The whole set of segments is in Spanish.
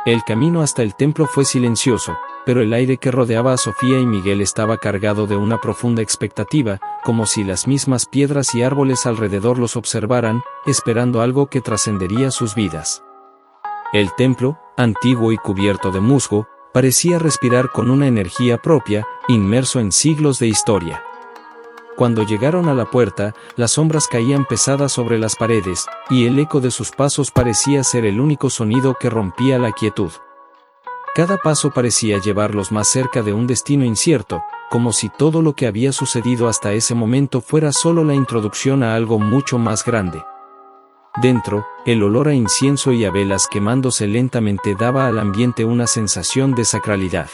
El camino hasta el templo fue silencioso, pero el aire que rodeaba a Sofía y Miguel estaba cargado de una profunda expectativa, como si las mismas piedras y árboles alrededor los observaran, esperando algo que trascendería sus vidas. El templo, antiguo y cubierto de musgo, parecía respirar con una energía propia, inmerso en siglos de historia. Cuando llegaron a la puerta, las sombras caían pesadas sobre las paredes, y el eco de sus pasos parecía ser el único sonido que rompía la quietud. Cada paso parecía llevarlos más cerca de un destino incierto, como si todo lo que había sucedido hasta ese momento fuera solo la introducción a algo mucho más grande. Dentro, el olor a incienso y a velas quemándose lentamente daba al ambiente una sensación de sacralidad.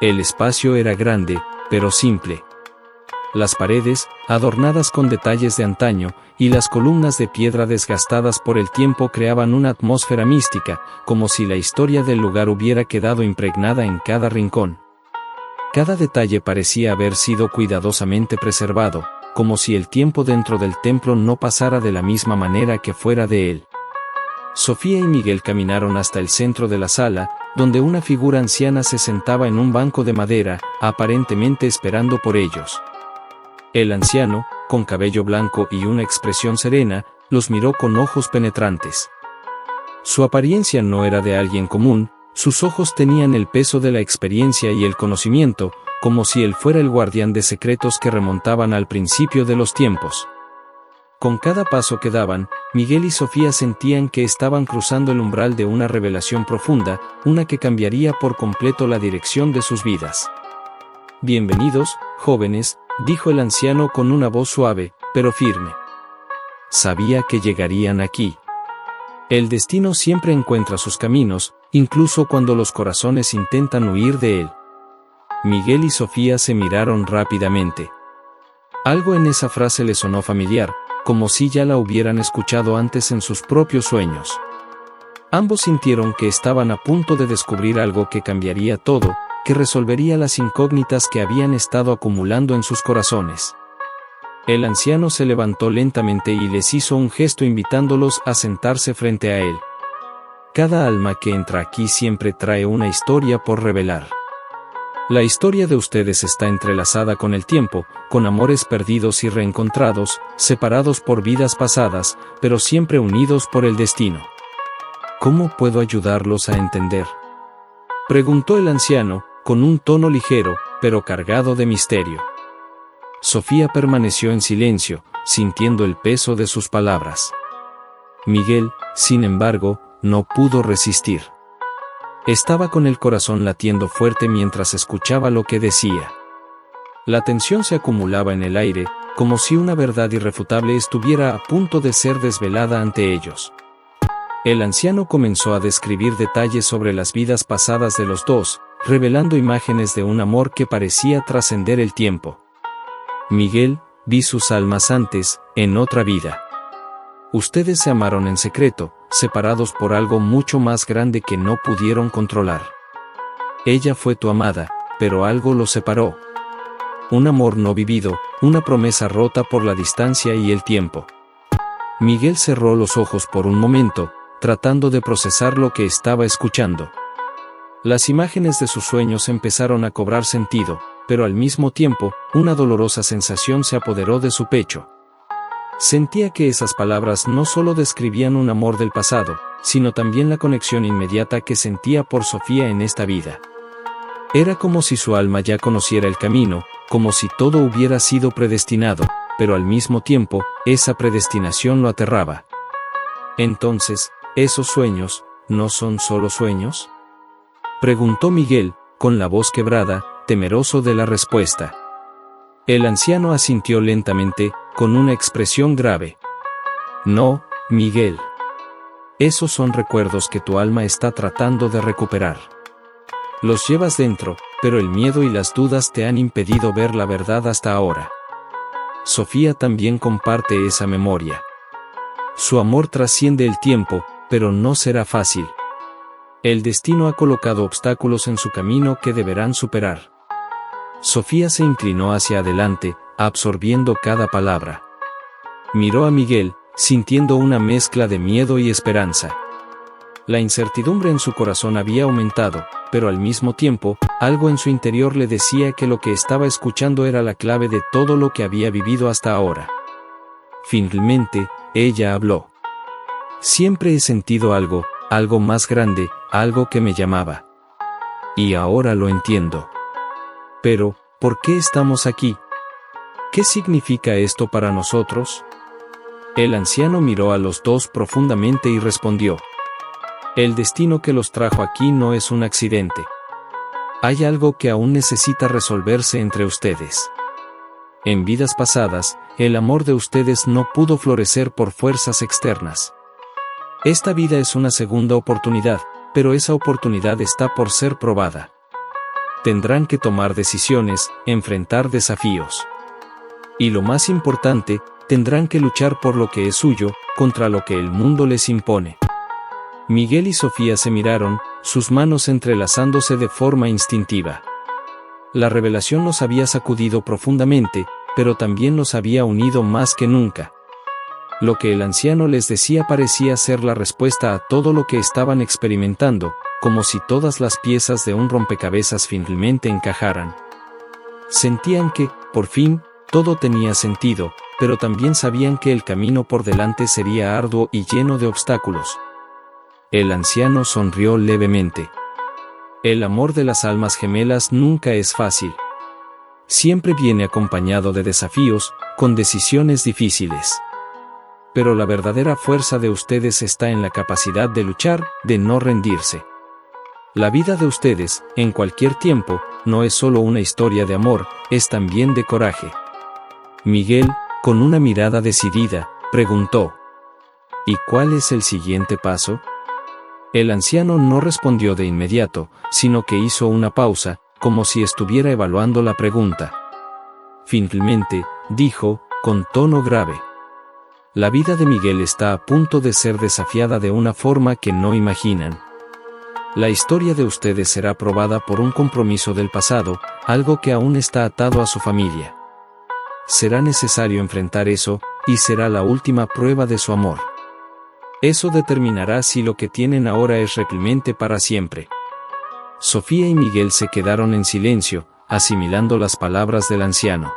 El espacio era grande, pero simple. Las paredes, adornadas con detalles de antaño, y las columnas de piedra desgastadas por el tiempo creaban una atmósfera mística, como si la historia del lugar hubiera quedado impregnada en cada rincón. Cada detalle parecía haber sido cuidadosamente preservado, como si el tiempo dentro del templo no pasara de la misma manera que fuera de él. Sofía y Miguel caminaron hasta el centro de la sala, donde una figura anciana se sentaba en un banco de madera, aparentemente esperando por ellos. El anciano, con cabello blanco y una expresión serena, los miró con ojos penetrantes. Su apariencia no era de alguien común, sus ojos tenían el peso de la experiencia y el conocimiento, como si él fuera el guardián de secretos que remontaban al principio de los tiempos. Con cada paso que daban, Miguel y Sofía sentían que estaban cruzando el umbral de una revelación profunda, una que cambiaría por completo la dirección de sus vidas. «Bienvenidos, jóvenes», dijo el anciano con una voz suave, pero firme. Sabía que llegarían aquí. El destino siempre encuentra sus caminos, incluso cuando los corazones intentan huir de él. Miguel y Sofía se miraron rápidamente. Algo en esa frase les sonó familiar, como si ya la hubieran escuchado antes en sus propios sueños. Ambos sintieron que estaban a punto de descubrir algo que cambiaría todo, que resolvería las incógnitas que habían estado acumulando en sus corazones. El anciano se levantó lentamente y les hizo un gesto invitándolos a sentarse frente a él. Cada alma que entra aquí siempre trae una historia por revelar. La historia de ustedes está entrelazada con el tiempo, con amores perdidos y reencontrados, separados por vidas pasadas, pero siempre unidos por el destino. ¿Cómo puedo ayudarlos a entender?, preguntó el anciano, con un tono ligero, pero cargado de misterio. Sofía permaneció en silencio, sintiendo el peso de sus palabras. Miguel, sin embargo, no pudo resistir. Estaba con el corazón latiendo fuerte mientras escuchaba lo que decía. La tensión se acumulaba en el aire, como si una verdad irrefutable estuviera a punto de ser desvelada ante ellos. El anciano comenzó a describir detalles sobre las vidas pasadas de los dos, revelando imágenes de un amor que parecía trascender el tiempo. Miguel, vi sus almas antes, en otra vida. Ustedes se amaron en secreto, separados por algo mucho más grande que no pudieron controlar. Ella fue tu amada, pero algo los separó. Un amor no vivido, una promesa rota por la distancia y el tiempo. Miguel cerró los ojos por un momento, tratando de procesar lo que estaba escuchando. Las imágenes de sus sueños empezaron a cobrar sentido, pero al mismo tiempo, una dolorosa sensación se apoderó de su pecho. Sentía que esas palabras no solo describían un amor del pasado, sino también la conexión inmediata que sentía por Sofía en esta vida. Era como si su alma ya conociera el camino, como si todo hubiera sido predestinado, pero al mismo tiempo, esa predestinación lo aterraba. Entonces, ¿esos sueños no son solo sueños?, preguntó Miguel, con la voz quebrada, temeroso de la respuesta. El anciano asintió lentamente, con una expresión grave. No, Miguel. Esos son recuerdos que tu alma está tratando de recuperar. Los llevas dentro, pero el miedo y las dudas te han impedido ver la verdad hasta ahora. Sofía también comparte esa memoria. Su amor trasciende el tiempo, pero no será fácil. El destino ha colocado obstáculos en su camino que deberán superar. Sofía se inclinó hacia adelante, absorbiendo cada palabra. Miró a Miguel, sintiendo una mezcla de miedo y esperanza. La incertidumbre en su corazón había aumentado, pero al mismo tiempo, algo en su interior le decía que lo que estaba escuchando era la clave de todo lo que había vivido hasta ahora. Finalmente, ella habló. Siempre he sentido algo más grande, algo que me llamaba. Y ahora lo entiendo. Pero, ¿por qué estamos aquí? ¿Qué significa esto para nosotros? El anciano miró a los dos profundamente y respondió. El destino que los trajo aquí no es un accidente. Hay algo que aún necesita resolverse entre ustedes. En vidas pasadas, el amor de ustedes no pudo florecer por fuerzas externas. Esta vida es una segunda oportunidad, pero esa oportunidad está por ser probada. Tendrán que tomar decisiones, enfrentar desafíos. Y lo más importante, tendrán que luchar por lo que es suyo, contra lo que el mundo les impone. Miguel y Sofía se miraron, sus manos entrelazándose de forma instintiva. La revelación los había sacudido profundamente, pero también los había unido más que nunca. Lo que el anciano les decía parecía ser la respuesta a todo lo que estaban experimentando, como si todas las piezas de un rompecabezas finalmente encajaran. Sentían que, por fin, todo tenía sentido, pero también sabían que el camino por delante sería arduo y lleno de obstáculos. El anciano sonrió levemente. El amor de las almas gemelas nunca es fácil. Siempre viene acompañado de desafíos, con decisiones difíciles. Pero la verdadera fuerza de ustedes está en la capacidad de luchar, de no rendirse. La vida de ustedes, en cualquier tiempo, no es solo una historia de amor, es también de coraje. Miguel, con una mirada decidida, preguntó. ¿Y cuál es el siguiente paso? El anciano no respondió de inmediato, sino que hizo una pausa, como si estuviera evaluando la pregunta. Finalmente, dijo, con tono grave. La vida de Miguel está a punto de ser desafiada de una forma que no imaginan. La historia de ustedes será probada por un compromiso del pasado, algo que aún está atado a su familia. Será necesario enfrentar eso, y será la última prueba de su amor. Eso determinará si lo que tienen ahora es repelente para siempre. Sofía y Miguel se quedaron en silencio, asimilando las palabras del anciano.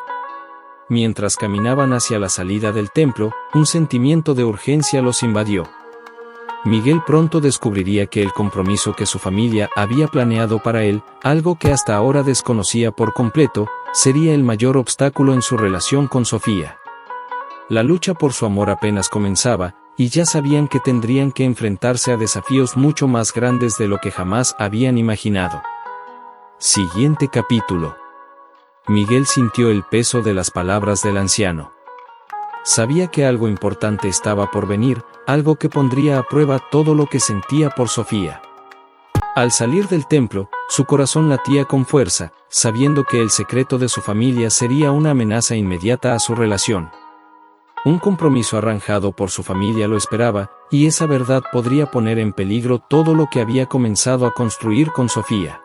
Mientras caminaban hacia la salida del templo, un sentimiento de urgencia los invadió. Miguel pronto descubriría que el compromiso que su familia había planeado para él, algo que hasta ahora desconocía por completo, sería el mayor obstáculo en su relación con Sofía. La lucha por su amor apenas comenzaba, y ya sabían que tendrían que enfrentarse a desafíos mucho más grandes de lo que jamás habían imaginado. Siguiente capítulo. Miguel sintió el peso de las palabras del anciano. Sabía que algo importante estaba por venir, algo que pondría a prueba todo lo que sentía por Sofía. Al salir del templo, su corazón latía con fuerza, sabiendo que el secreto de su familia sería una amenaza inmediata a su relación. Un compromiso arranjado por su familia lo esperaba, y esa verdad podría poner en peligro todo lo que había comenzado a construir con Sofía.